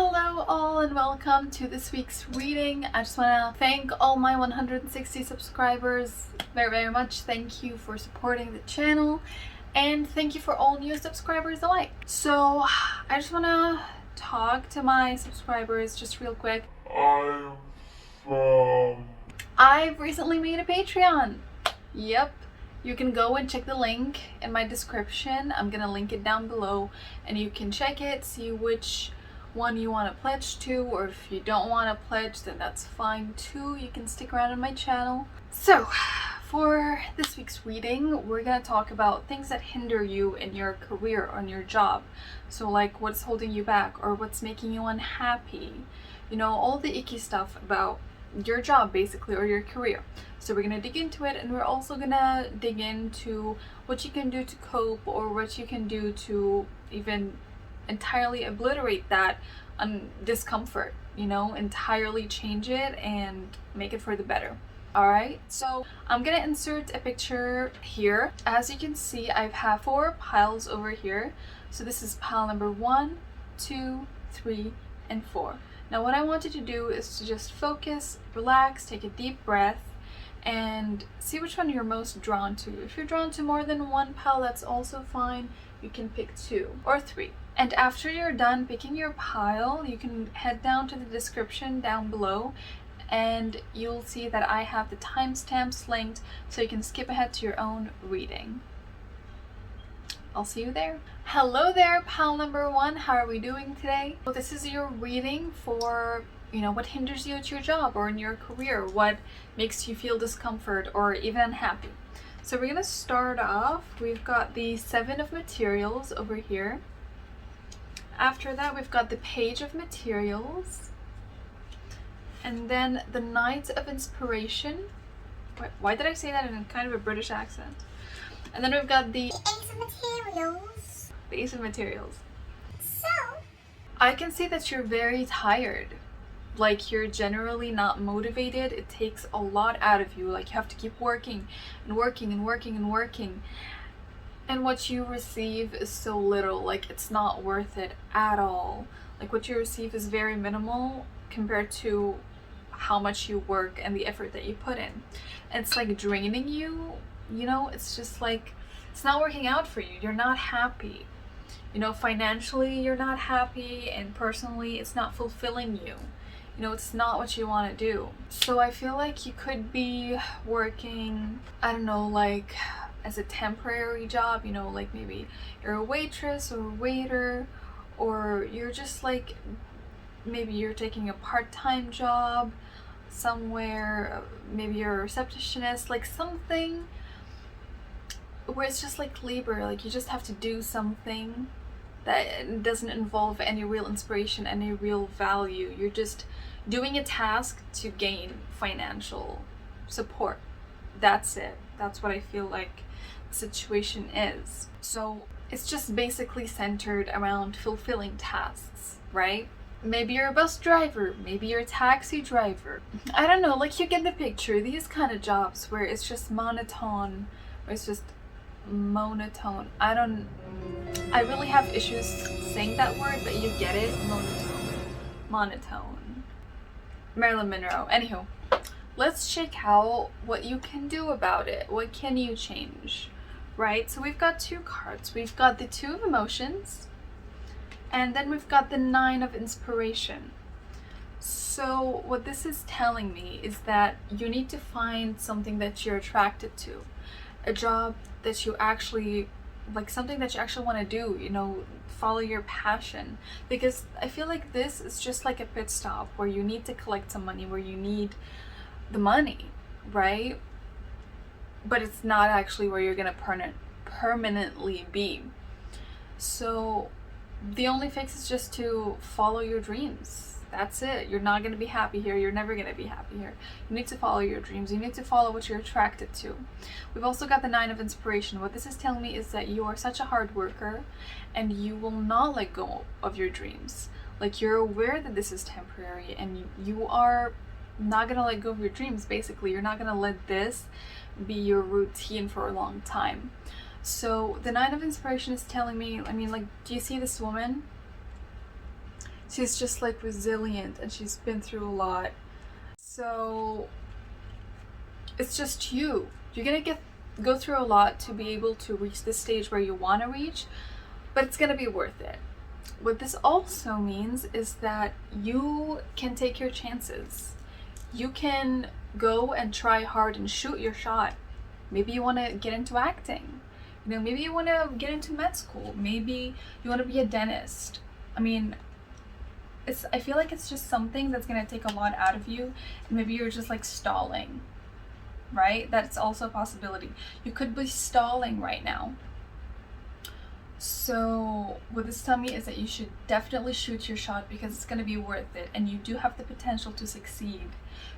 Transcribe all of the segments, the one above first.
Hello all and welcome to this week's reading. I just want to thank all my 160 subscribers very much. Thank you for supporting the channel and thank you for all new subscribers alike. So I just want to talk to my subscribers just real quick. I've recently made a Patreon. Yep. You can go and check the link in my description. I'm gonna link it down below and you can check it, see which one you want to pledge to, or if you don't want to pledge then that's fine too. You can stick around on my channel. So for this week's reading, we're gonna talk about things that hinder you in your career or in your job. So like what's holding you back or what's making you unhappy, you know, all the icky stuff about your job basically or your career. So we're gonna dig into it, and we're also gonna dig into what you can do to cope or what you can do to even entirely obliterate that discomfort, you know, entirely change it and make it for the better. Alright, so I'm gonna insert a picture here. As you can see, I have 4 piles over here. So this is pile number 1, 2, 3, and 4. Now what I want you to do is to just focus, relax, take a deep breath, and see which one you're most drawn to. If you're drawn to more than one pile, that's also fine. You can pick 2 or 3. And after you're done picking your pile, you can head down to the description down below and you'll see that I have the timestamps linked so you can skip ahead to your own reading. I'll see you there. Hello there, pile number 1. How are we doing today? Well, this is your reading for, you know, what hinders you at your job or in your career, what makes you feel discomfort or even unhappy. So we're gonna start off. We've got the 7 of materials over here. After that, we've got the Page of Materials, and then the Knight of Inspiration. Why did I say that in kind of a British accent? And then we've got the Ace of Materials. The Ace of Materials. So I can see that you're very tired. Like you're generally not motivated. It takes a lot out of you. Like you have to keep working and working and working and working. And what you receive is so little. Like it's not worth it at all. Like what you receive is very minimal compared to how much you work and the effort that you put in. And it's like draining you. You know, it's just like, it's not working out for you. You're not happy. You know, financially you're not happy, and personally it's not fulfilling you. You know, it's not what you want to do. So I feel like you could be working, I don't know, like as a temporary job, you know, like maybe you're a waitress or a waiter, or you're just like, maybe you're taking a part-time job somewhere, maybe you're a receptionist, like something where it's just like labor, like you just have to do something that doesn't involve any real inspiration, any real value. You're just doing a task to gain financial support. That's it. That's what I feel like the situation is. So it's just basically centered around fulfilling tasks, right? Maybe you're a bus driver, maybe you're a taxi driver. I don't know, like you get the picture. These kind of jobs where it's just monotone, or it's just monotone. I really have issues saying that word, but you get it. Monotone. Marilyn Monroe. Anywho, let's check out what you can do about it. What can you change? Right? So we've got 2 cards. We've got the 2 of Emotions, and then we've got the 9 of Inspiration. So what this is telling me is that you need to find something that you're attracted to. A job that you actually like, something that you actually want to do, you know, follow your passion. Because I feel like this is just like a pit stop where you need to collect some money, where you need the money, right? But it's not actually where you're gonna permanently be. So the only fix is just to follow your dreams. That's it. You're not going to be happy here. You're never going to be happy here. You need to follow your dreams. You need to follow what you're attracted to. We've also got the 9 of Inspiration. What this is telling me is that you are such a hard worker and you will not let go of your dreams. Like you're aware that this is temporary and you are not going to let go of your dreams. Basically, you're not going to let this be your routine for a long time. So the 9 of Inspiration is telling me, I mean, like, do you see this woman? She's just like resilient and she's been through a lot. So it's just you. You're gonna go through a lot to be able to reach the stage where you want to reach, but it's gonna be worth it. What this also means is that you can take your chances. You can go and try hard and shoot your shot. Maybe you want to get into acting. You know, maybe you want to get into med school. Maybe you want to be a dentist. I mean, I feel like it's just something that's going to take a lot out of you, and maybe you're just like stalling, right? That's also a possibility. You could be stalling right now. So what this tells me is that you should definitely shoot your shot, because it's going to be worth it, and you do have the potential to succeed.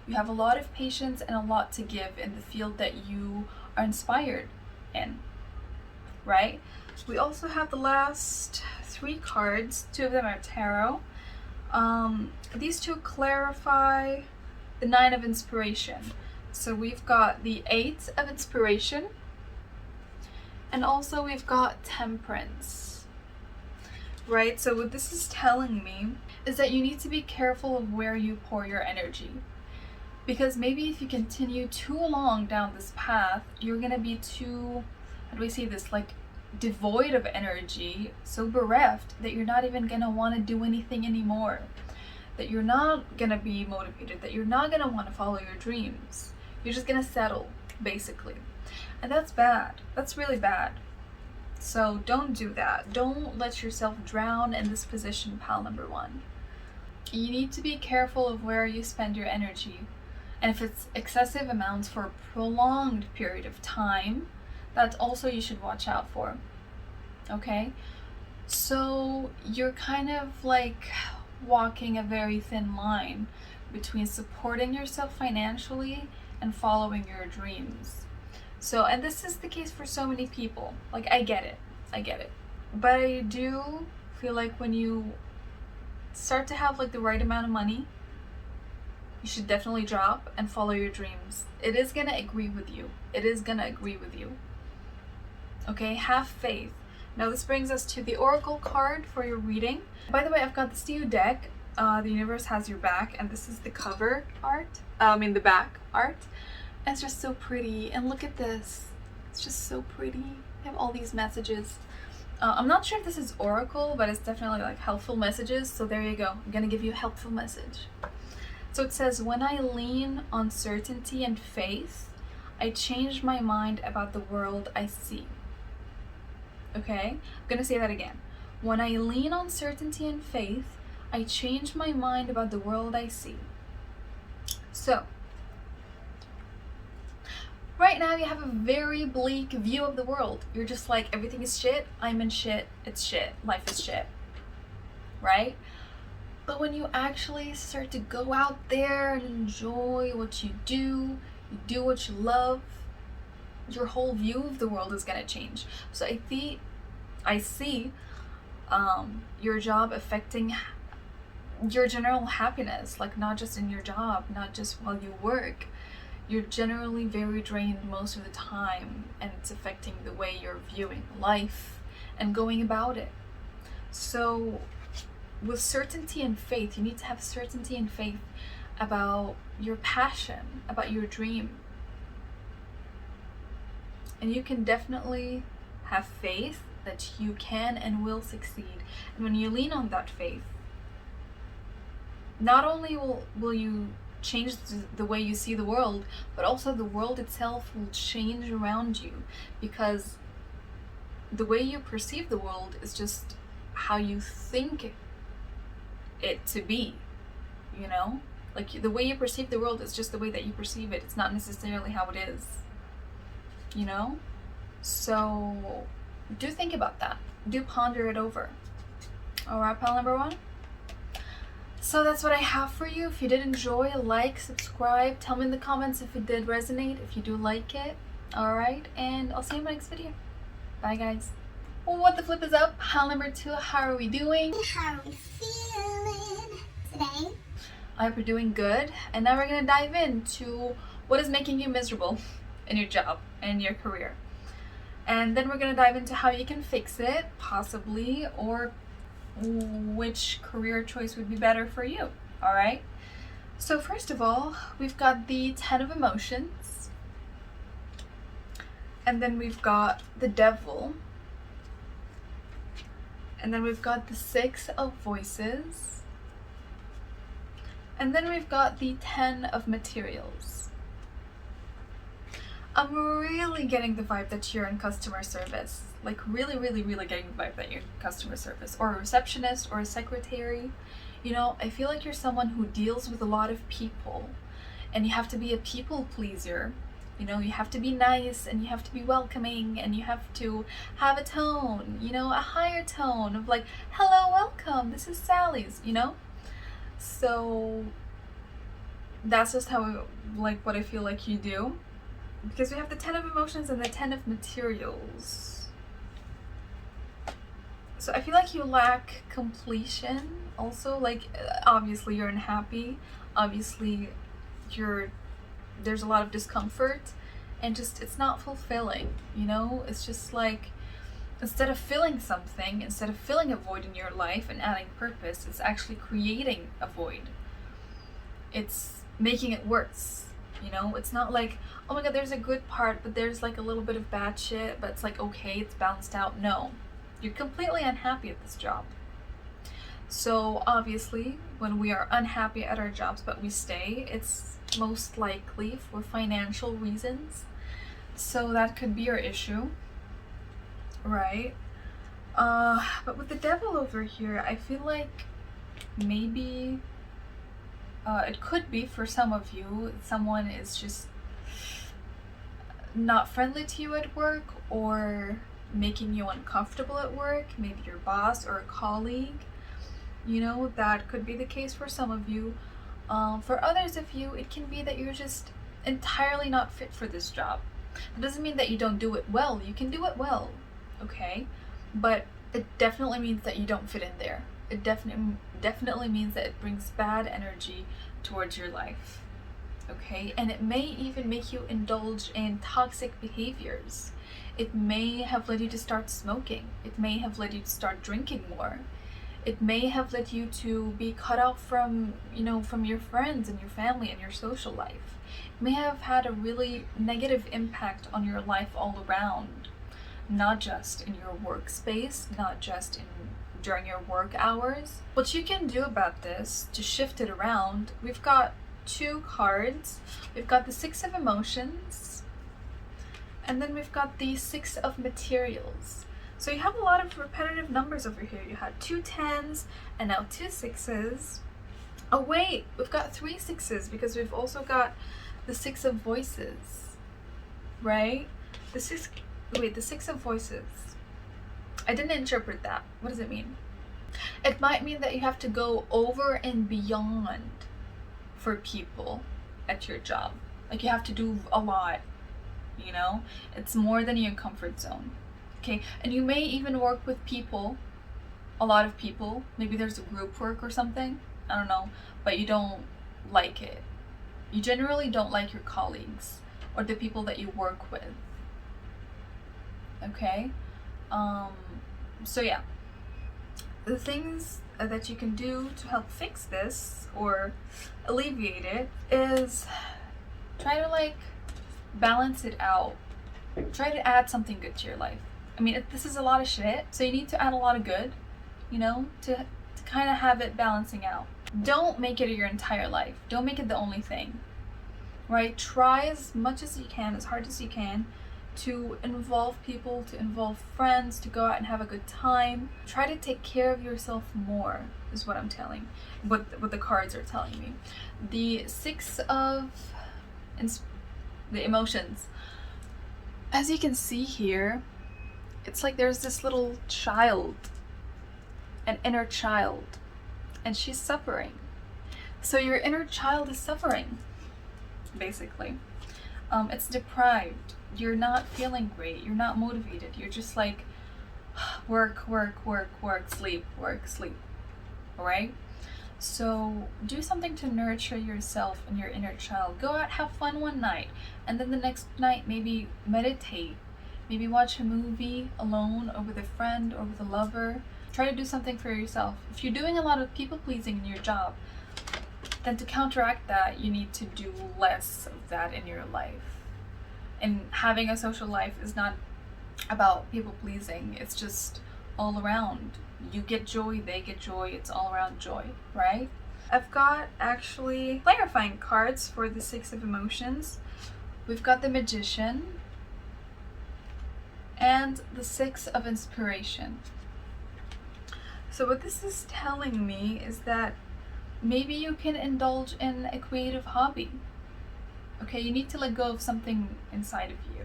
You have a lot of patience and a lot to give in the field that you are inspired in, right? We also have the last 3 cards. 2 of them are tarot. These 2 clarify the 9 of inspiration. So we've got the 8 of inspiration, and also we've got temperance, right? So what this is telling me is that you need to be careful of where you pour your energy, because maybe if you continue too long down this path, you're gonna be too, how do we say this, like devoid of energy, so bereft that you're not even gonna want to do anything anymore, that you're not gonna be motivated, that you're not gonna want to follow your dreams. You're just gonna settle, basically. And that's bad. That's really bad. So don't do that. Don't let yourself drown in this position, pal number 1. You need to be careful of where you spend your energy. And if it's excessive amounts for a prolonged period of time, that's also you should watch out for. Okay? So you're kind of like walking a very thin line between supporting yourself financially and following your dreams. So, and this is the case for so many people. Like, I get it. But I do feel like when you start to have like the right amount of money, you should definitely drop and follow your dreams. It is gonna agree with you. Okay, have faith. Now this brings us to the Oracle card for your reading. By the way, I've got this new deck. The universe has your back, and this is the cover art. The back art. And it's just so pretty. And look at this. It's just so pretty. I have all these messages. I'm not sure if this is Oracle, but it's definitely like helpful messages. So there you go. I'm gonna give you a helpful message. So it says, when I lean on certainty and faith, I change my mind about the world I see. Okay, I'm gonna say that again. When I lean on certainty and faith, I change my mind about the world I see. So, right now you have a very bleak view of the world. You're just like, everything is shit, I'm in shit, it's shit, life is shit, right? But when you actually start to go out there and enjoy what you do what you love, your whole view of the world is gonna change. So I see your job affecting your general happiness, like not just in your job, not just while you work. You're generally very drained most of the time, and it's affecting the way you're viewing life and going about it. So with certainty and faith, you need to have certainty and faith about your passion, about your dream. And you can definitely have faith that you can and will succeed. And when you lean on that faith, not only will you change the way you see the world, but also the world itself will change around you, because the way you perceive the world is just how you think it to be, you know? Like, the way you perceive the world is just the way that you perceive it. It's not necessarily how it is, you know? So do think about that. Do ponder it over. Alright, pal number 1? So that's what I have for you. If you did enjoy, like, subscribe, tell me in the comments if it did resonate, if you do like it. Alright, and I'll see you in my next video. Bye guys. What the flip is up? Pal number 2, how are we doing? How are we feeling today? I hope you're doing good. And now we're gonna dive into what is making you miserable in your job and your career. And then we're gonna dive into how you can fix it, possibly, or which career choice would be better for you. All right. So first of all, we've got the 10 of emotions, and then we've got the devil, and then we've got the 6 of voices, and then we've got the 10 of materials. I'm really getting the vibe that you're in customer service. Like really getting the vibe that you're in customer service, or a receptionist, or a secretary. You know, I feel like you're someone who deals with a lot of people, and you have to be a people pleaser. You know, you have to be nice, and you have to be welcoming, and you have to have a tone, you know, a higher tone of like, hello, welcome, this is Sally's, you know? So that's just how, like, what I feel like you do. Because we have the 10 of emotions and the 10 of materials. So I feel like you lack completion also. Like, obviously you're unhappy. Obviously there's a lot of discomfort, and just it's not fulfilling, you know? It's just like, instead of filling something, instead of filling a void in your life and adding purpose, it's actually creating a void. It's making it worse. You know, it's not like, oh my god, there's a good part, but there's like a little bit of bad shit, but it's like, okay, it's balanced out. No, you're completely unhappy at this job. So obviously, when we are unhappy at our jobs but we stay, it's most likely for financial reasons. So that could be your issue, right? But with the devil over here, I feel like maybe it could be for some of you, someone is just not friendly to you at work, or making you uncomfortable at work, maybe your boss or a colleague. You know, that could be the case for some of you. For others of you, it can be that you're just entirely not fit for this job. It doesn't mean that you don't do it well. You can do it well, okay? But it definitely means that you don't fit in there. It definitely means that it brings bad energy towards your life, okay? And it may even make you indulge in toxic behaviors. It may have led you to start smoking. It may have led you to start drinking more. It may have led you to be cut off from, you know, from your friends and your family and your social life. It may have had a really negative impact on your life all around, not just in your workspace, not just during your work hours. What you can do about this to shift it around, we've got 2 cards. We've got the 6 of emotions, and then we've got the 6 of materials. So you have a lot of repetitive numbers over here. You had 2 10s and now 2 6s. Oh wait, we've got 3 6s because we've also got the 6 of voices, right? The 6 of voices. I didn't interpret that. What does it mean? It might mean that you have to go over and beyond for people at your job. Like, you have to do a lot, you know? It's more than your comfort zone. Okay, and you may even work with people, a lot of people. Maybe there's a group work or something, I don't know, but you don't like it. You generally don't like your colleagues or the people that you work with. Okay, so yeah, the things that you can do to help fix this or alleviate it is try to like balance it out. Try to add something good to your life. I mean, this is a lot of shit, so you need to add a lot of good, you know, to kind of have it balancing out. Don't make it your entire life. Don't make it the only thing, right? Try as much as you can, as hard as you can, to involve people, to involve friends, to go out and have a good time. Try to take care of yourself more, is what I'm telling, what the cards are telling me. The 6 of the emotions. As you can see here, it's like there's this little child, an inner child, and she's suffering. So your inner child is suffering, basically. It's deprived. You're not feeling great. You're not motivated. You're just like, work, sleep, work, sleep. Alright? So do something to nurture yourself and your inner child. Go out, have fun one night, and then the next night maybe meditate. Maybe watch a movie alone, or with a friend, or with a lover. Try to do something for yourself. If you're doing a lot of people pleasing in your job, then to counteract that, you need to do less of that in your life. And having a social life is not about people pleasing, it's just all around. You get joy, they get joy, it's all around joy, right? I've got actually clarifying cards for the Six of Emotions. We've got the Magician and the Six of Inspiration. So what this is telling me is that maybe you can indulge in a creative hobby. Okay, you need to let go of something inside of you.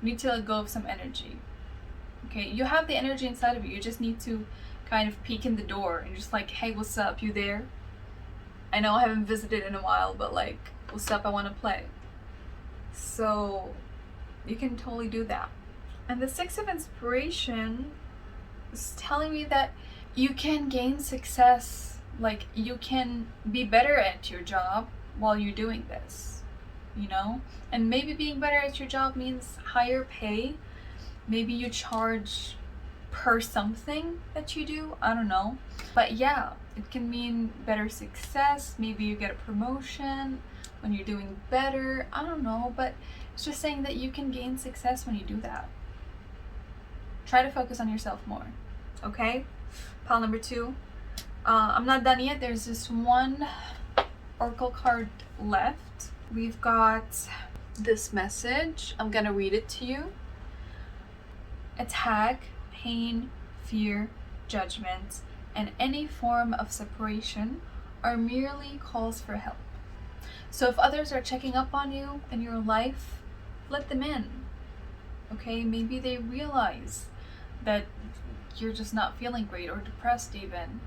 You need to let go of some energy. Okay, you have the energy inside of you. You just need to kind of peek in the door and just like, hey, what's up? You there? I know I haven't visited in a while, but like, what's up? I want to play. So you can totally do that. And the Six of Inspiration is telling me that you can gain success. Like, you can be better at your job while you're doing this, you know? And maybe being better at your job means higher pay. Maybe you charge per something that you do, I don't know. But yeah, it can mean better success. Maybe you get a promotion when you're doing better, I don't know. But it's just saying that you can gain success when you do that. Try to focus on yourself more, okay? Pile number 2. I'm not done yet. There's just one oracle card left. We've got this message. I'm gonna read it to you. Attack, pain, fear, judgment, and any form of separation are merely calls for help. So if others are checking up on you in your life, let them in. Okay, maybe they realize that you're just not feeling great or depressed even.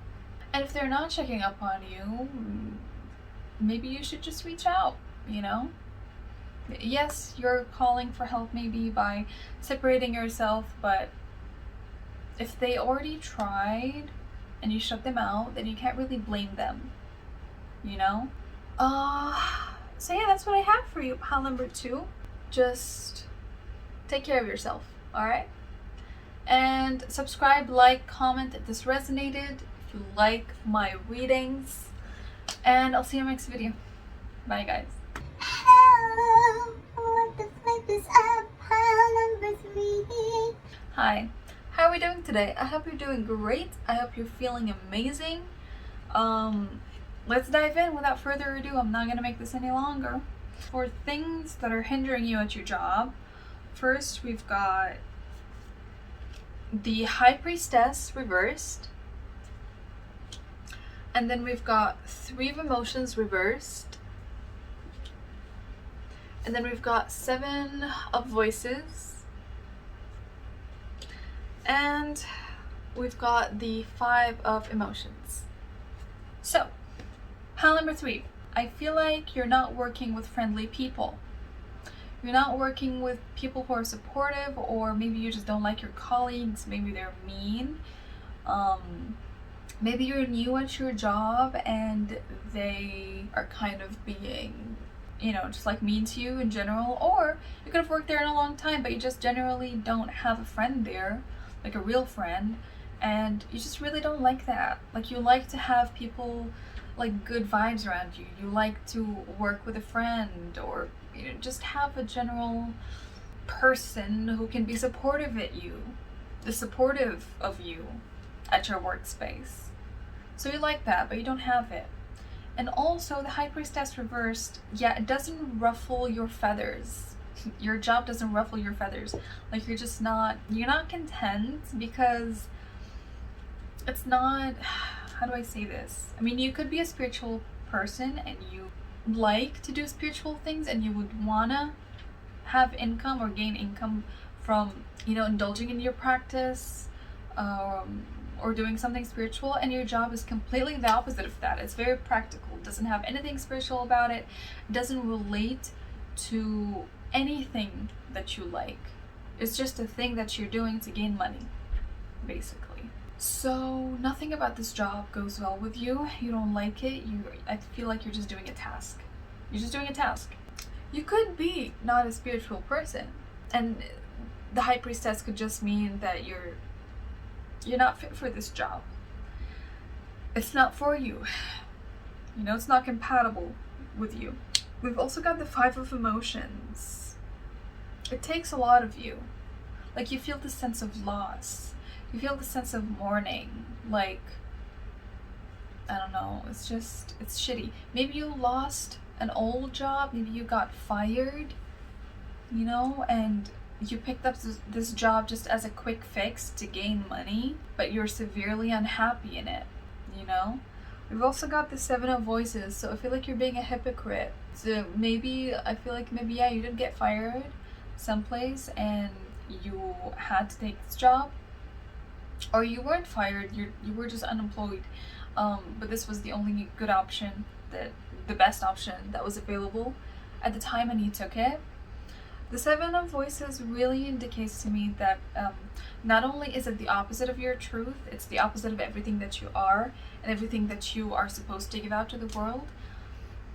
And if they're not checking up on you, maybe you should just reach out, you know? Yes, you're calling for help maybe by separating yourself, but if they already tried and you shut them out, then you can't really blame them, you know? So yeah, that's what I have for you, pile number 2. Just take care of yourself, alright? And subscribe, like, comment if this resonated, if you like my readings, and I'll see you in my next video. Bye guys. Hello, what the flip is up? Pile number 3. Hi, how are we doing today? I hope you're doing great. I hope you're feeling amazing. Let's dive in without further ado. I'm not gonna make this any longer. For things that are hindering you at your job, first we've got the High Priestess reversed, and then we've got 3 of Emotions reversed, and then we've got 7 of Voices, and we've got the 5 of Emotions. So, pile number 3. I feel like you're not working with friendly people. You're not working with people who are supportive, or maybe you just don't like your colleagues. Maybe they're mean. Maybe you're new at your job and they are kind of being, you know, just like mean to you in general. Or you could have worked there in a long time, but you just generally don't have a friend there, like a real friend, and you just really don't like that. Like, you like to have people, like, good vibes around you. You like to work with a friend, or you know, just have a general person who can be supportive of you at your workspace. So you like that, but you don't have it. And also the High Priestess reversed, yeah, it doesn't ruffle your feathers. Your job doesn't ruffle your feathers. Like, you're not content because it's not, how do I say this? I mean, you could be a spiritual person and you like to do spiritual things and you would wanna have income or gain income from, you know, indulging in your practice, or doing something spiritual, and your job is completely the opposite of that. It's very practical, it doesn't have anything spiritual about it, it doesn't relate to anything that you like. It's just a thing that you're doing to gain money, basically. So nothing about this job goes well with you. You don't like it. I feel like you're just doing a task. You're just doing a task. You could be not a spiritual person, and the High Priestess could just mean that you're you're not fit for this job. It's not for you. You know, it's not compatible with you. We've also got the Five of Emotions. It takes a lot of you. Like, you feel the sense of loss. You feel the sense of mourning. Like, I don't know, it's shitty. Maybe you lost an old job, maybe you got fired, you know, and you picked up this job just as a quick fix to gain money, but you're severely unhappy in it, you know? We've also got the Seven of Voices, so I feel like you're being a hypocrite. So maybe, yeah, you did get fired someplace and you had to take this job, or you weren't fired, you were just unemployed, but this was the only good option, the best option that was available at the time, and you took it. The Seven of Voices really indicates to me that not only is it the opposite of your truth, it's the opposite of everything that you are and everything that you are supposed to give out to the world,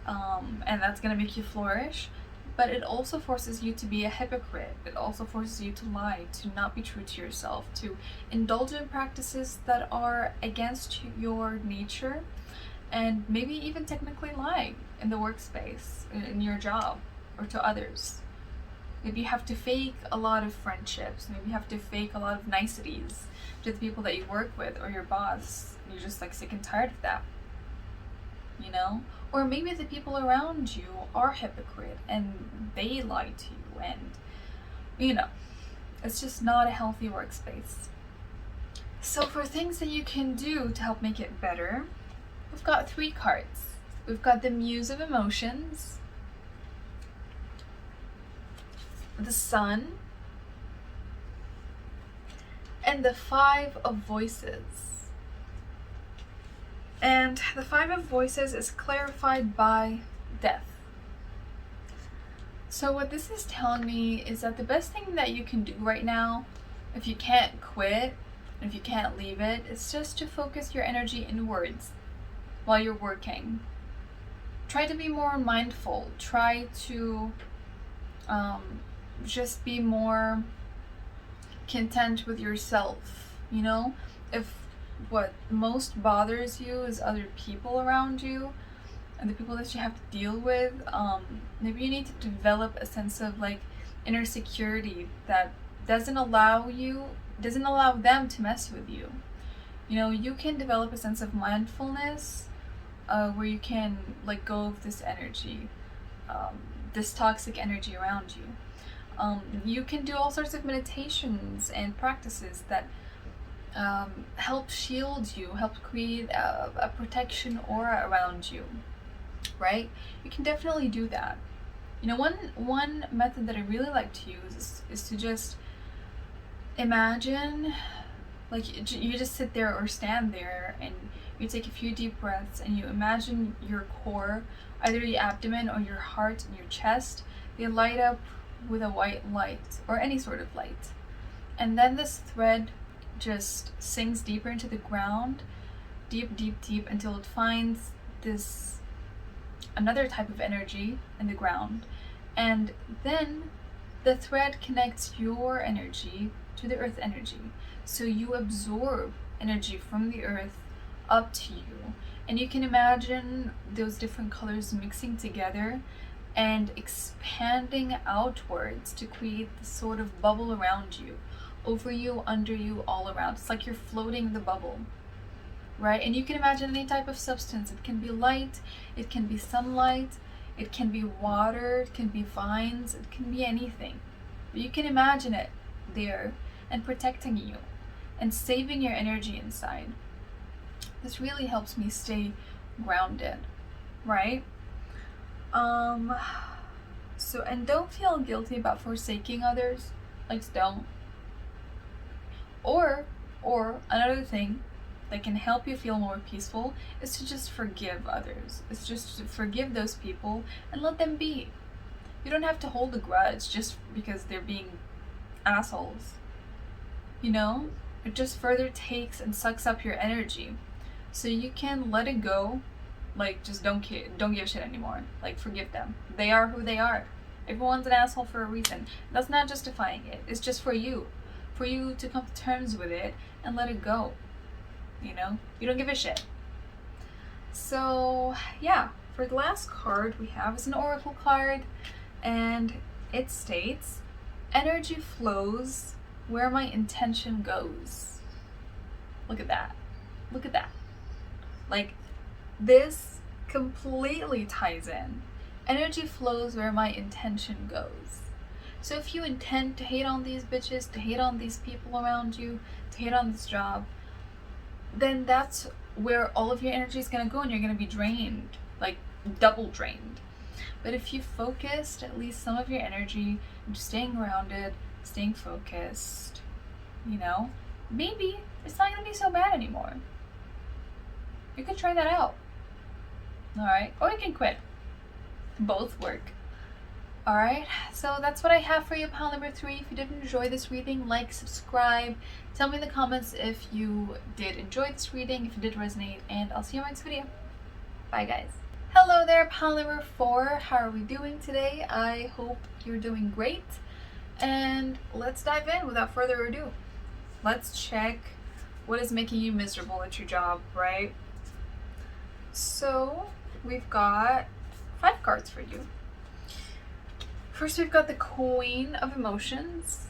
and that's going to make you flourish. But it also forces you to be a hypocrite. It also forces you to lie, to not be true to yourself, to indulge in practices that are against your nature, and maybe even technically lie in the workspace, in your job, or to others. Maybe you have to fake a lot of friendships. Maybe you have to fake a lot of niceties to the people that you work with or your boss. You're just like sick and tired of that, you know? Or maybe the people around you are hypocrite and they lie to you, and, you know, it's just not a healthy workspace. So for things that you can do to help make it better, we've got 3 cards. We've got the Muse of Emotions, the Sun, and the Five of Voices. And the Five of Voices is clarified by death. So what this is telling me is that the best thing that you can do right now, if you can't quit, if you can't leave it, is just to focus your energy inwards while you're working. Try to be more mindful. Try to just be more content with yourself, you know? If what most bothers you is other people around you and the people that you have to deal with, maybe you need to develop a sense of like inner security that doesn't allow them to mess with you. You know, you can develop a sense of mindfulness where you can let go of this energy, this toxic energy around you. You can do all sorts of meditations and practices that help shield you, help create a protection aura around you, right? You can definitely do that. You know, one method that I really like to use is to just imagine, like, you just sit there or stand there and you take a few deep breaths and you imagine your core, either your abdomen or your heart and your chest, they light up with a white light or any sort of light. And then this thread just sinks deeper into the ground, deep until it finds this another type of energy in the ground, and then the thread connects your energy to the earth energy, so you absorb energy from the earth up to you, and you can imagine those different colors mixing together and expanding outwards to create this sort of bubble around you, over you, under you, all around. It's like you're floating the bubble, right? And you can imagine any type of substance. It can be light, it can be sunlight, it can be water, it can be vines, it can be anything. But you can imagine it there and protecting you and saving your energy inside. This really helps me stay grounded, right? So, and don't feel guilty about forsaking others. Like, don't. Or another thing that can help you feel more peaceful is to just forgive others. It's just to forgive those people and let them be. You don't have to hold a grudge just because they're being assholes. You know? It just further takes and sucks up your energy. So you can let it go. Like, just don't give a shit anymore. Like, forgive them. They are who they are. Everyone's an asshole for a reason. That's not justifying it. It's just for you. for you to come to terms with it and let it go. You know, you don't give a shit. So yeah, for the last card we have is an oracle card, and it states, energy flows where my intention goes. Look at that. Look at that. Like, this completely ties in. Energy flows where my intention goes. So if you intend to hate on these bitches, to hate on these people around you, to hate on this job, then that's where all of your energy is going to go, and you're going to be drained, like double drained. But if you focused at least some of your energy into staying grounded, staying focused, you know, maybe it's not going to be so bad anymore. You could try that out. Alright? Or you can quit. Both work. Alright? So that's what I have for you, pile number 3. If you did enjoy this reading, like, subscribe. Tell me in the comments if you did enjoy this reading, if it did resonate, and I'll see you in my next video. Bye, guys. Hello there, pile number 4. How are we doing today? I hope you're doing great. And let's dive in without further ado. Let's check what is making you miserable at your job, right? So we've got 5 cards for you. First, we've got the Queen of Emotions.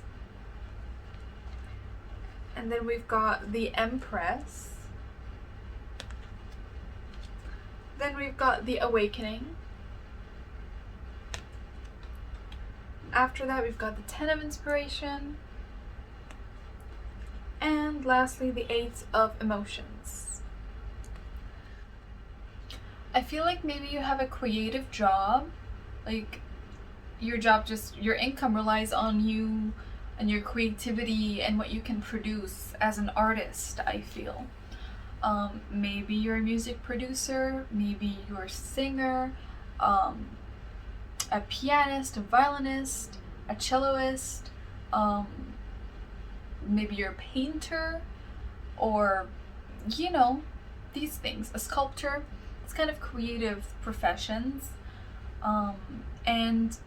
And then we've got the Empress. Then we've got the Awakening. After that, we've got the 10 of Inspiration. And lastly, the 8 of Emotions. I feel like maybe you have a creative job, like your job just, your income relies on you and your creativity and what you can produce as an artist, I feel. Maybe you're a music producer, maybe you're a singer, a pianist, a violinist, a celloist, maybe you're a painter, or, you know, these things, a sculptor. It's kind of creative professions, and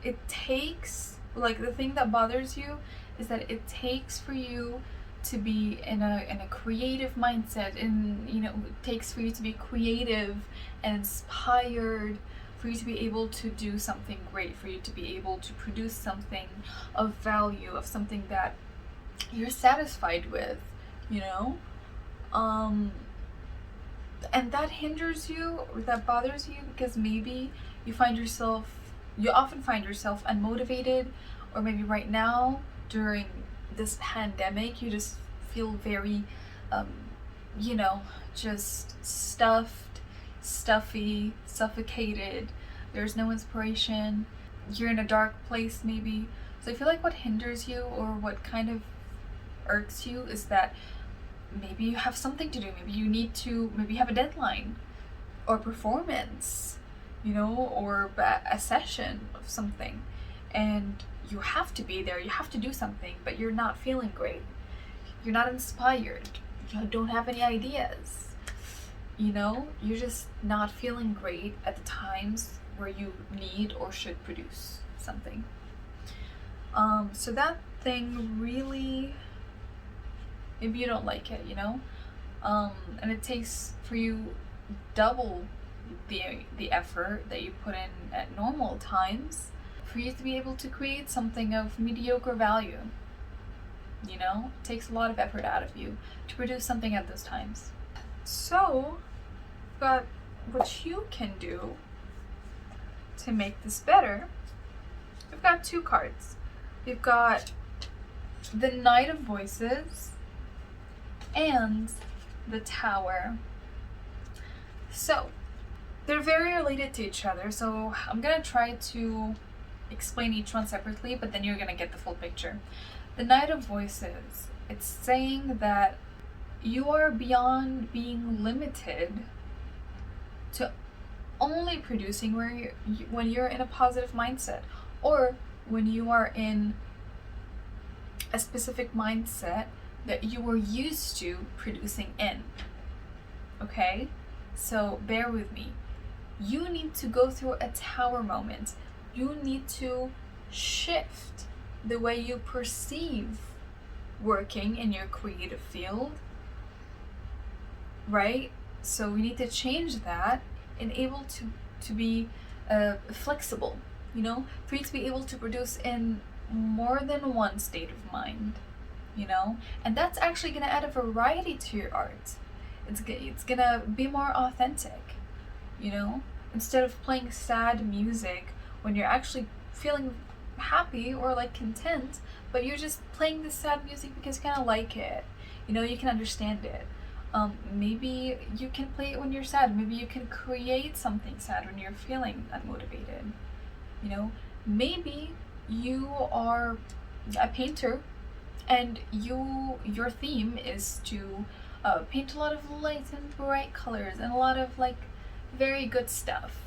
it takes, like, the thing that bothers you is that it takes for you to be in a creative mindset, and, you know, it takes for you to be creative and inspired, for you to be able to do something great, for you to be able to produce something of value, of something that you're satisfied with, you know? And that hinders you, or that bothers you, because maybe you often find yourself unmotivated, or maybe right now during this pandemic you just feel very you know, just stuffed, stuffy, suffocated. There's no inspiration. You're in a dark place maybe. So I feel like what hinders you, or what kind of irks you, is that maybe you have something to do. Maybe you have a deadline or performance, you know, or a session of something, and you have to be there, you have to do something, but you're not feeling great. You're not inspired. You don't have any ideas. You know, you're just not feeling great at the times where you need or should produce something. So that thing really, maybe you don't like it, you know? And it takes for you double the effort that you put in at normal times for you to be able to create something of mediocre value. You know, it takes a lot of effort out of you to produce something at those times. So, but what you can do to make this better, we've got 2 cards. We've got the Knight of Voices and the Tower. So, they're very related to each other, so I'm gonna try to explain each one separately, but then you're gonna get the full picture. The Knight of Voices, it's saying that you are beyond being limited to only producing when you're in a positive mindset, or when you are in a specific mindset that you were used to producing in. Okay? So bear with me. You need to go through a tower moment. You need to shift the way you perceive working in your creative field, right? So we need to change that and able to be flexible, you know, for you to be able to produce in more than one state of mind, you know, and that's actually going to add a variety to your art. It's gonna be more authentic, you know, instead of playing sad music when you're actually feeling happy or like content, but you're just playing this sad music because you kind of like it, you know, you can understand it. Maybe you can play it when you're sad. Maybe you can create something sad when you're feeling unmotivated, you know. Maybe you are a painter and your theme is to paint a lot of light and bright colors and a lot of like very good stuff.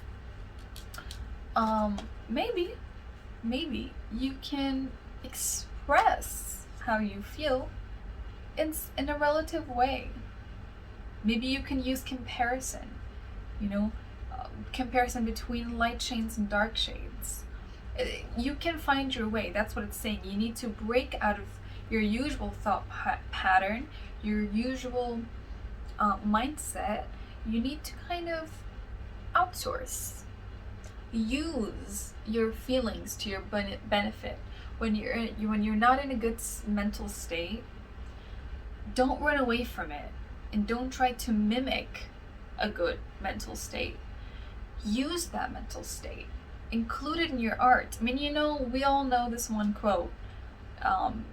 Maybe you can express how you feel in a relative way. Maybe you can use comparison, you know, comparison between light shades and dark shades. You can find your way. That's what it's saying. You need to break out of your usual thought pattern, your usual mindset. You need to kind of outsource. Use your feelings to your benefit. When you're not in a good mental state, don't run away from it, and don't try to mimic a good mental state. Use that mental state. Include it in your art. I mean, you know, we all know this one quote.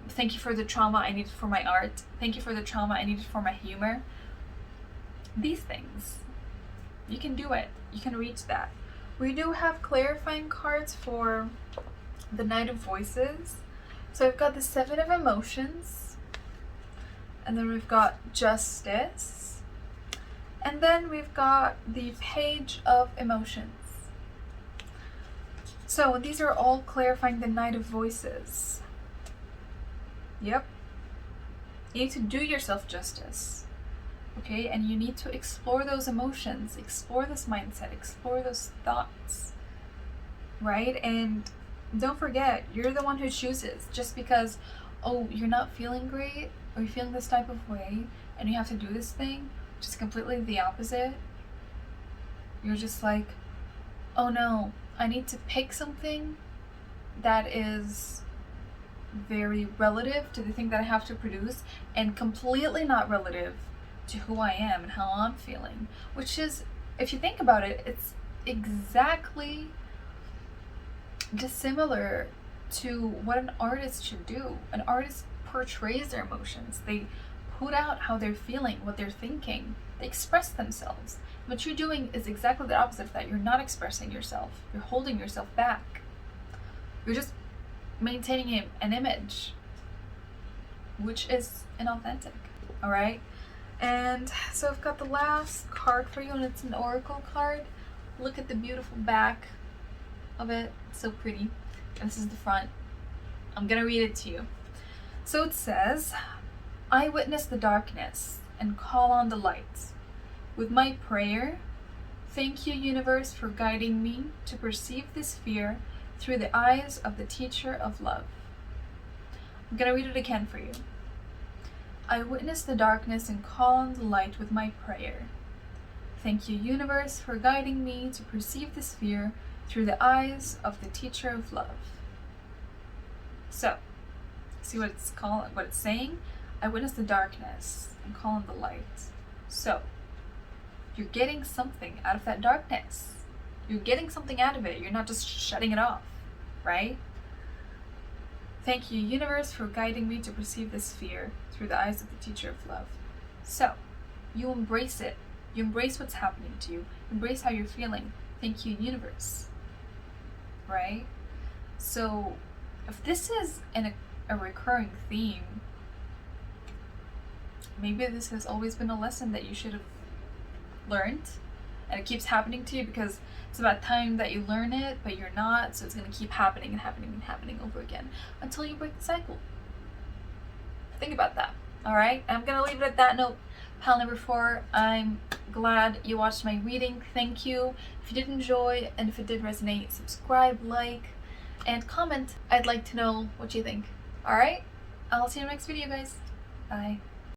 Thank you for the trauma I needed for my art. Thank you for the trauma I needed for my humor. These things. You can do it. You can reach that. We do have clarifying cards for the Knight of Voices. So I've got the Seven of Emotions. And then we've got Justice. And then we've got the Page of Emotions. So these are all clarifying the Knight of Voices. Yep. You need to do yourself justice. Okay, and you need to explore those emotions, explore this mindset, explore those thoughts, right? And don't forget, you're the one who chooses. Just because, oh, you're not feeling great, or you're feeling this type of way, and you have to do this thing, which is completely the opposite. You're just like, oh no, I need to pick something that is very relative to the thing that I have to produce, and completely not relative to who I am and how I'm feeling. Which is, if you think about it, it's exactly dissimilar to what an artist should do. An artist portrays their emotions. They put out how they're feeling, what they're thinking. They express themselves. What you're doing is exactly the opposite of that. You're not expressing yourself. You're holding yourself back. You're just maintaining an image, which is inauthentic. All right? And so I've got the last card for you, and it's an oracle card. Look at the beautiful back of it. It's so pretty. And this is the front. I'm gonna read it to you. So it says, I witness the darkness and call on the light. With my prayer, thank you, universe, for guiding me to perceive this fear through the eyes of the teacher of love. I'm gonna read it again for you. I witness the darkness and call on the light with my prayer. Thank you, universe, for guiding me to perceive this fear through the eyes of the teacher of love. So, see what it's saying? I witness the darkness and call on the light. So, you're getting something out of that darkness. You're getting something out of it. You're not just shutting it off, right? Thank you, universe, for guiding me to perceive this fear through the eyes of the teacher of love. So, you embrace it. You embrace what's happening to you. Embrace how you're feeling. Thank you, universe. Right? So, if this is a recurring theme, maybe this has always been a lesson that you should have learned, and it keeps happening to you because it's about time that you learn it, but you're not, so it's going to keep happening and happening and happening over again until you break the cycle. Think about that. Alright, I'm going to leave it at that note. Pile number 4, I'm glad you watched my reading. Thank you. If you did enjoy, and if it did resonate, subscribe, like, and comment. I'd like to know what you think. Alright? I'll see you in the next video, guys. Bye.